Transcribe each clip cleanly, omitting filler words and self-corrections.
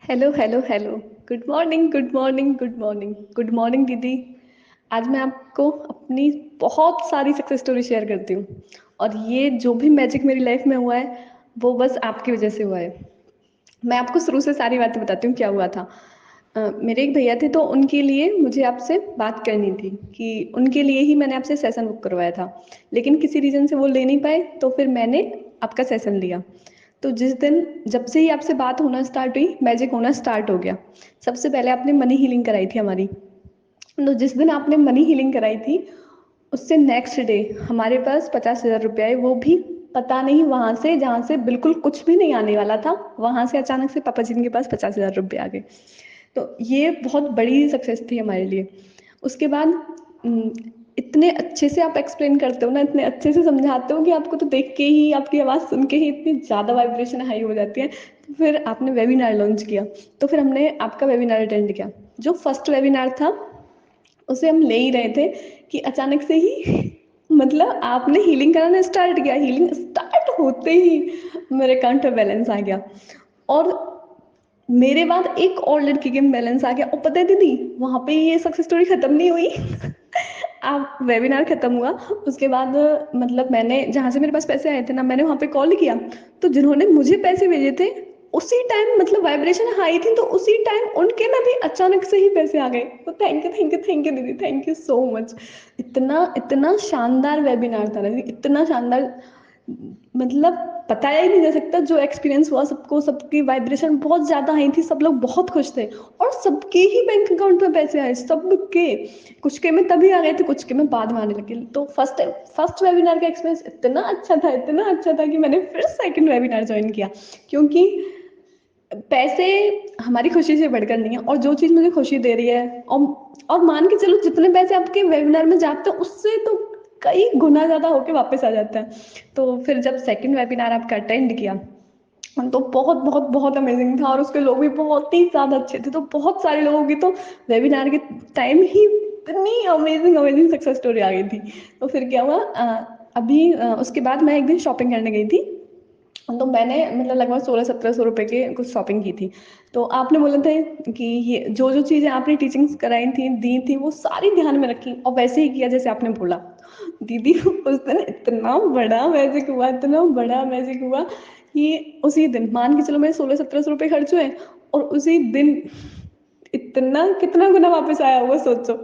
Hello hello hello. Good morning good morning good morning good morning दीदी। आज मैं आपको अपनी बहुत सारी सक्सेस स्टोरी शेयर करती हूँ। और ये जो भी मैजिक मेरी लाइफ में हुआ है वो बस आपकी वजह से हुआ है। मैं आपको शुरू से सारी बातें बताती हूँ क्या हुआ था। मेरे एक भैया थे तो उनके लिए मुझे आपसे बात करनी थी कि उनके लिए ही मैंने आपसे सेशन बुक करवाया था। लेकिन किसी रीज़न से वो ले नहीं पाए तो फिर मैंने आपका सेशन लिया। तो जिस दिन जब से ही आपसे बात होना स्टार्ट हुई मैजिक होना स्टार्ट हो गया। सबसे पहले आपने मनी हीलिंग कराई थी हमारी। तो जिस दिन आपने मनी हीलिंग कराई थी उससे नेक्स्ट डे हमारे पास 50,000 रुपये आए, वो भी पता नहीं वहां से जहाँ से बिल्कुल कुछ भी नहीं आने वाला था वहां से अचानक से पापा जी के पास 50,000 रुपये आ गए। तो ये बहुत बड़ी सक्सेस थी हमारे लिए। उसके बाद उम, इतने अच्छे से आप एक्सप्लेन करते हो ना, इतने अच्छे से समझाते हो कि आपको तो देख के ही आपकी आवाज़ सुन के ही इतनी ज़्यादा वाइब्रेशन हाई हो जाती है। तो फिर आपने वेबिनार लॉन्च किया। तो फिर हमने आपका वेबिनार अटेंड किया। जो फर्स्ट वेबिनार था उसे हम ले ही रहे थे कि अचानक से ही मतलब आपने हीलिंग कराना स्टार्ट किया। हीलिंग स्टार्ट होते ही मेरे अकाउंट में बैलेंस आ गया। और मेरे बाद एक और लड़की के में बैलेंस आ गया। और पता है दीदी वहां पे ये सक्सेस स्टोरी खत्म नहीं हुई। आप वेबिनार खत्म हुआ उसके बाद मतलब मैंने जहाँ से मेरे पास पैसे आए थे ना मैंने वहाँ पे कॉल किया। तो जिन्होंने मुझे पैसे भेजे थे उसी टाइम मतलब वाइब्रेशन हाई थी तो उसी टाइम उनके में भी अचानक से ही पैसे आ गए। तो thank you thank you thank you दीदी, थैंक यू सो मच। इतना इतना शानदार वेबिनार था ना दीदी, इतना शानदार मतलब बताया ही नहीं जा सकता। जो एक्सपीरियंस हुआ सबको, सबकी वाइब्रेशन बहुत ज्यादा आई थी, सब लोग बहुत खुश थे। और सबके ही बैंक अकाउंट में पैसे आए, सबके। कुछ के में तभी आ गए थे, कुछ के में बाद में आने लगे। तो फर्स्ट फर्स्ट वेबिनार का एक्सपीरियंस इतना अच्छा था, इतना अच्छा था कि मैंने फिर सेकंड वेबिनार ज्वाइन किया। क्योंकि पैसे हमारी खुशी से बढ़कर नहीं है, और जो चीज़ मुझे खुशी दे रही है और मान के चलो जितने पैसे आपके वेबिनार में जाते हैं उससे तो कई गुना ज़्यादा होके वापस आ जाता है। तो फिर जब सेकंड वेबिनार आपका अटेंड किया तो बहुत बहुत बहुत अमेजिंग था। और उसके लोग भी बहुत ही ज़्यादा अच्छे थे। तो बहुत सारे लोगों की तो वेबिनार के टाइम ही इतनी अमेजिंग अमेजिंग सक्सेस स्टोरी आ गई थी। तो फिर क्या हुआ, अभी उसके बाद मैं एक दिन शॉपिंग करने गई थी। तो मैंने मतलब लगभग 1600-1700 रुपए की कुछ शॉपिंग की थी। तो आपने बोला था कि ये जो जो चीज़ें आपने टीचिंग्स कराई थी दी थी वो सारी ध्यान में रखी और वैसे ही किया जैसे आपने बोला। दीदी उस दिन इतना बड़ा मैजिक हुआ, इतना बड़ा मैजिक हुआ कि उसी दिन मान के चलो मेरे 1600-1700 रुपये खर्च हुए। और उसी दिन इतना कितना गुना वापस आया हुआ सोचो।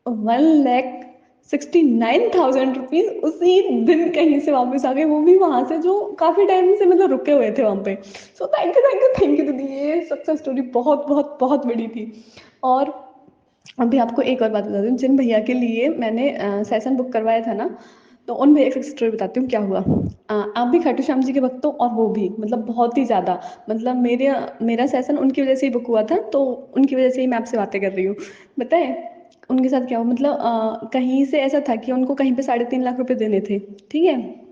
1,69,000 रुपीज उसी दिन कहीं से वापस आ गए, वो भी वहां से जो काफी टाइम से मतलब रुके हुए थे वहां पे। So thank you thank you thank you दीदी, ये सक्सेस स्टोरी बहुत बहुत बहुत बड़ी थी। और अभी आपको एक और बात बता दूं, जिन भैया के लिए मैंने सेशन बुक करवाया था ना, तो उन भैया की स्टोरी बताती हूँ क्या हुआ। आप भी खाटू श्याम जी के भक्त हो और वो भी मतलब बहुत ही ज़्यादा। मतलब मेरा सेशन उनकी वजह से ही बुक हुआ था, तो उनकी वजह से ही मैं आपसे बातें कर रही हूँ। बताए उनके साथ क्या हुआ, मतलब कहीं से ऐसा था कि उनको कहीं पे 3.5 लाख रुपए देने थे। ठीक है।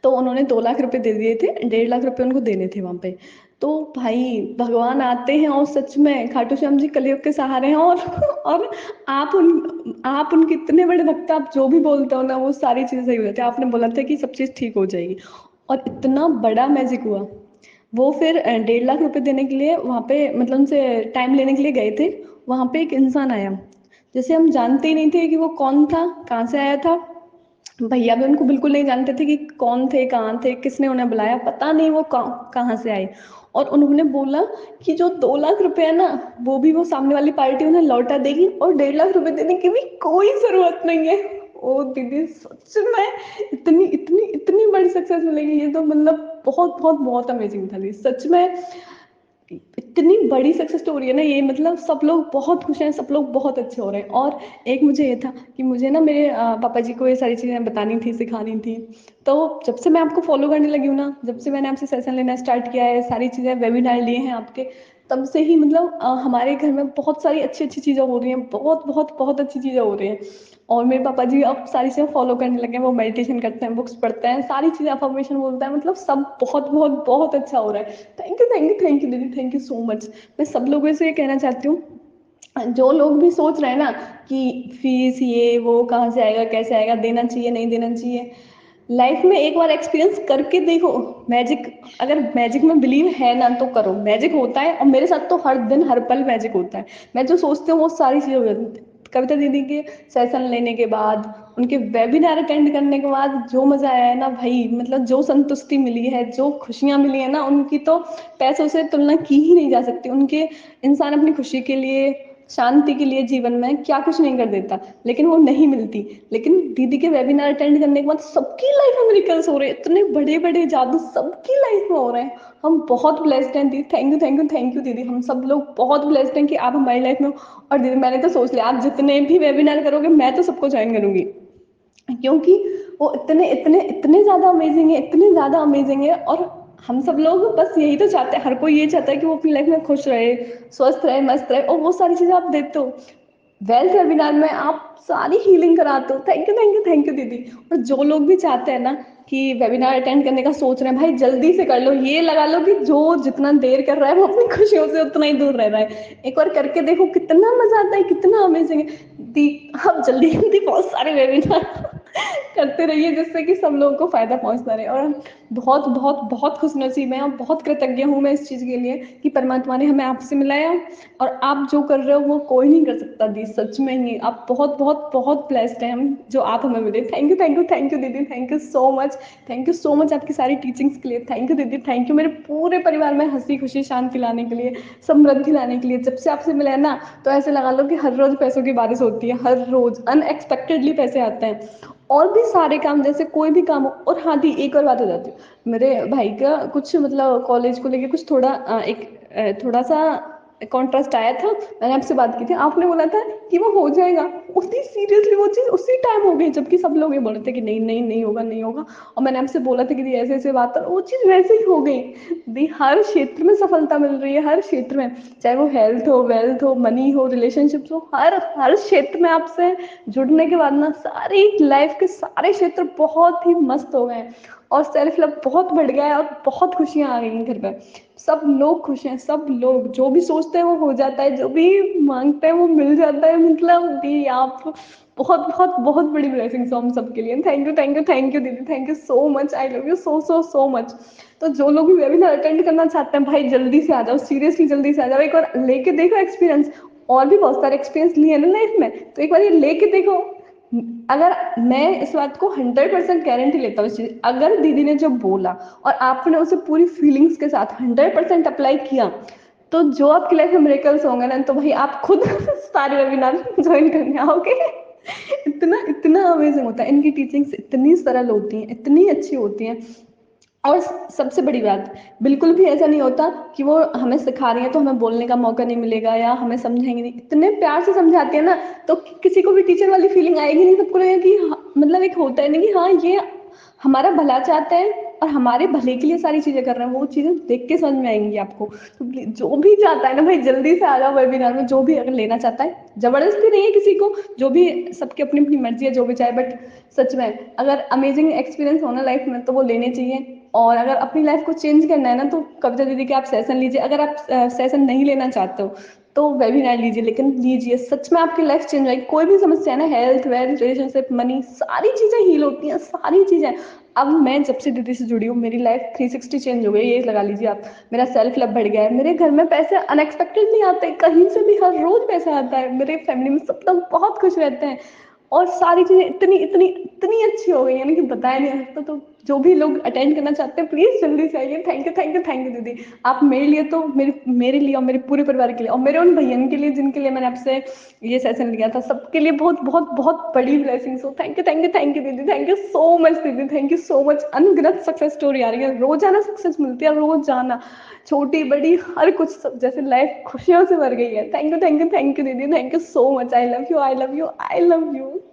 तो उन्होंने 2 लाख रुपए दे दिए थे, 1.5 लाख रुपए उनको देने थे वहां पे। तो भाई भगवान आते हैं और सच में खाटू श्याम जी कलयुग के सहारे हैं। और और आप उनके इतने बड़े भक्त, आप जो भी बोलते हो ना वो सारी चीजें सही हो जाती है। आपने बोला था कि सब चीज ठीक हो जाएगी और इतना बड़ा मैजिक हुआ। वो फिर 1.5 लाख रुपए देने के लिए वहां पे मतलब उनसे टाइम लेने के लिए गए थे। वहां पे एक इंसान आया, जैसे हम जानते ही नहीं थे कि वो कौन था, कहाँ से आया था। भैया भी उनको बिल्कुल नहीं जानते थे कि कौन थे, कहाँ थे, किसने उन्हें बुलाया, पता नहीं वो कहाँ से आए। और उन्होंने बोला कि जो 2 लाख रुपए है ना वो भी वो सामने वाली पार्टी उन्हें लौटा देगी और 1.5 लाख रुपए देने की भी कोई जरूरत नहीं है। ओ दीदी सच में इतनी इतनी इतनी बड़ी सक्सेस मिलेगी, ये तो मतलब बहुत बहुत बहुत अमेजिंग था दीदी सच में। इतनी बड़ी सक्सेस स्टोरी है ना ये, मतलब सब लोग बहुत खुश हैं, सब लोग बहुत अच्छे हो रहे हैं। और एक मुझे ये था कि मुझे ना मेरे पापा जी को ये सारी चीज़ें बतानी थी, सिखानी थी। तो जब से मैं आपको फॉलो करने लगी हूँ ना, जब से मैंने आपसे सेशन लेना स्टार्ट किया है, सारी चीज़ें वेबिनार लिए हैं आपके, तब से ही मतलब हमारे घर में बहुत सारी अच्छी अच्छी चीज़ें हो रही हैं, बहुत बहुत बहुत अच्छी चीज़ें हो रही हैं। और मेरे पापा जी अब सारी चीज़ें फॉलो करने लगे हैं, वो मेडिटेशन करते हैं, बुक्स पढ़ते हैं, सारी चीज़ें अफर्मेशन बोलते हैं, मतलब सब बहुत बहुत बहुत अच्छा हो रहा है। Thank you thank you thank you दीदी, थैंक यू सो मच। मैं सब लोगों से ये कहना चाहती हूँ, जो लोग भी सोच रहे हैं ना कि फीस ये वो कहाँ से आएगा, कैसे आएगा, देना चाहिए नहीं देना चाहिए, लाइफ में एक बार एक्सपीरियंस करके देखो मैजिक। अगर मैजिक में बिलीव है ना तो करो, मैजिक होता है। और मेरे साथ तो हर दिन हर पल मैजिक होता है। मैं जो सोचती हूँ वो सारी चीजें हो जाती हैं। कविता दीदी के सेशन लेने के बाद, उनके वेबिनार अटेंड करने के बाद जो मजा आया है ना भाई, मतलब जो संतुष्टि मिली है, जो खुशियां मिली है ना, उनकी तो पैसों से तुलना की ही नहीं जा सकती। उनके इंसान अपनी खुशी के लिए, शांति के लिए जीवन में क्या कुछ नहीं कर देता, लेकिन वो नहीं मिलती। लेकिन दीदी के वेबिनार अटेंड करने के बाद सबकी लाइफ में मिरेकल्स हो रहे हैं, इतने बड़े बड़े जादू सबकी लाइफ में हो रहे हैं। हम बहुत ब्लेस्ड हैं दीदी। Thank you thank you thank you दीदी। हम सब लोग बहुत ब्लेस्ड हैं कि आप हमारी लाइफ में हो। और दीदी मैंने तो सोच लिया, आप जितने भी वेबिनार करोगे मैं तो सबको ज्वाइन करूंगी, क्योंकि वो इतने इतने इतने ज्यादा अमेजिंग है, इतने ज्यादा अमेजिंग है। और हम सब लोग बस यही तो चाहते हैं, हर कोई ये चाहता है कि वो अपनी लाइफ में खुश रहे, स्वस्थ रहे, मस्त रहे, और वो सारी चीजें आप देते हो। वेल्थ वेबिनार में आप सारी हीलिंग कराते हो। Thank you thank you thank you दीदी। और जो लोग भी चाहते हैं ना कि वेबिनार अटेंड करने का सोच रहे हैं, भाई जल्दी से कर लो। ये लगा लो कि जो जितना देर कर रहा है वो अपनी खुशियों से उतना ही दूर रह रहा है। एक बार करके देखो कितना मजा आता है, कितना अमेजिंग है। दी आप जल्दी जल्दी बहुत सारे वेबिनार करते रहिए, जिससे कि सब लोगों को फायदा पहुंचता रहे। और बहुत बहुत बहुत खुशनसीब है और बहुत कृतज्ञ हूँ मैं इस चीज के लिए कि परमात्मा ने हमें आपसे मिलाया। और आप जो कर रहे हो वो कोई नहीं कर सकता दी, सच में ही आप बहुत बहुत बहुत ब्लेस्ड हैं, हम जो आप हमें मिले। Thank you thank you thank you दीदी। Thank you so much. Thank you so much आपकी सारी टीचिंग्स के लिए। थैंक यू दीदी। थैंक यू मेरे पूरे परिवार में हंसी खुशी शांति लाने के लिए, समृद्धि लाने के लिए। जब से आपसे मिला है ना, तो ऐसे लगा लो कि हर रोज पैसों की बारिश होती है, हर रोज अनएक्सपेक्टेडली पैसे आते हैं। और भी सारे काम, जैसे कोई भी काम हो। और हाँ दी, एक और बात हो जाती है, मेरे भाई का कुछ मतलब कॉलेज को लेके कुछ थोड़ा थोड़ा सा कॉन्ट्रास्ट आया था। मैंने आपसे बात की थी, आपने बोला था कि वो हो जाएगा। उसी सीरियसली वो चीज उसी टाइम हो गई, जबकि सब लोग ये बोल रहे थे कि नहीं नहीं नहीं होगा नहीं होगा। और मैंने आपसे बोला था कि दी ऐसे ऐसे बात है, वो चीज वैसे ही हो गई। दी हर क्षेत्र में सफलता मिल रही है, हर क्षेत्र में, चाहे वो हेल्थ हो, वेल्थ हो, मनी हो, रिलेशनशिप हो, हर हर क्षेत्र में आपसे जुड़ने के बाद ना सारी लाइफ के सारे क्षेत्र बहुत ही मस्त हो गए हैं। और सेल्फ लव बहुत बढ़ गया है और बहुत खुशियां आ गई हैं घर पे। सब लोग खुश हैं, सब लोग जो भी सोचते हैं वो हो जाता है, जो भी मांगते हैं वो मिल जाता है। मतलब दी आप बहुत बहुत बहुत बड़ी ब्लेसिंग्स हो हम सबके लिए। Thank you thank you thank you दीदी। Thank you so much. I love you so so so much. तो जो लोग भी वेबिनार अटेंड करना चाहते हैं, भाई जल्दी से आ जाओ, सीरियसली जल्दी से आ जाओ। एक बार लेके देखो एक्सपीरियंस। और भी बहुत सारे एक्सपीरियंस लिए ना लाइफ में, तो एक बार ये लेके देखो। अगर मैं इस बात को 100% गारंटी लेता हूँ इस चीज, अगर दीदी ने जो बोला और आपने उसे पूरी फीलिंग्स के साथ 100% अप्लाई किया, तो जो आपकी लाइफ में मिरेकल्स होंगे ना, तो भाई आप खुद सारे वेबिनार ज्वाइन करने आओगे। इतना इतना अमेजिंग होता है। इनकी टीचिंग्स इतनी सरल होती हैं, इतनी अच्छी होती हैं। और सबसे बड़ी बात, बिल्कुल भी ऐसा नहीं होता कि वो हमें सिखा रही है तो हमें बोलने का मौका नहीं मिलेगा या हमें समझाएंगे नहीं। इतने प्यार से समझाती है ना, तो किसी को भी टीचर वाली फीलिंग आएगी नहीं। सबको लगेगा कि मतलब एक होता है ना कि हाँ ये हमारा भला चाहते हैं और हमारे भले के लिए सारी चीजें कर रहे हैं। वो चीजें देख के समझ में आएंगी आपको। तो जो भी चाहता है ना भाई, जल्दी से आ जाओ वेबिनार में। जो भी अगर लेना चाहता है, जबरदस्ती नहीं है किसी को, जो भी, सबकी अपनी अपनी मर्जी है जो भी चाहे। बट सच में अगर अमेजिंग एक्सपीरियंस होना लाइफ में तो वो लेने चाहिए। और अगर अपनी लाइफ को चेंज करना है ना, तो कविता दीदी के आप सेशन लीजिए। अगर आप सेशन नहीं लेना चाहते हो तो वेबिनार लीजिए, लेकिन लीजिए, सच में आपकी लाइफ चेंज होगी। कोई भी समस्या है ना, हेल्थ वेल्थ रिलेशनशिप मनी, सारी चीजें हील होती हैं, सारी चीजें। अब मैं जब से दीदी से जुड़ी हूँ, मेरी लाइफ 360 चेंज हो गई, ये लगा लीजिए आप। मेरा सेल्फ लव बढ़ गया है, मेरे घर में पैसे अनएक्सपेक्टेड नहीं आते, कहीं से भी हर रोज पैसा आता है। मेरे फैमिली में सब लोग बहुत खुश रहते हैं। और सारी चीजें इतनी इतनी इतनी अच्छी हो गई है ना कि बताया नहीं सकता। तो जो भी लोग अटेंड करना चाहते हैं, प्लीज जल्दी से आइए। Thank you thank you thank you दीदी। आप मेरे लिए तो, मेरे लिए और मेरे पूरे परिवार के लिए और मेरे उन भैया के लिए जिनके लिए मैंने आपसे ये सेशन लिया था, सबके लिए बहुत बहुत बहुत बड़ी ब्लेसिंग्स हो। Thank you thank you thank you दीदी। थैंक यू सो मच दीदी। Thank you so much. अनगिनत सक्सेस स्टोरी आ रही है, रोजाना सक्सेस मिलती है, रोजाना, छोटी बड़ी हर कुछ, सब जैसे लाइफ खुशियों से भर गई है। Thank you thank you thank you दीदी। Thank you so much. I love you I love you I love you.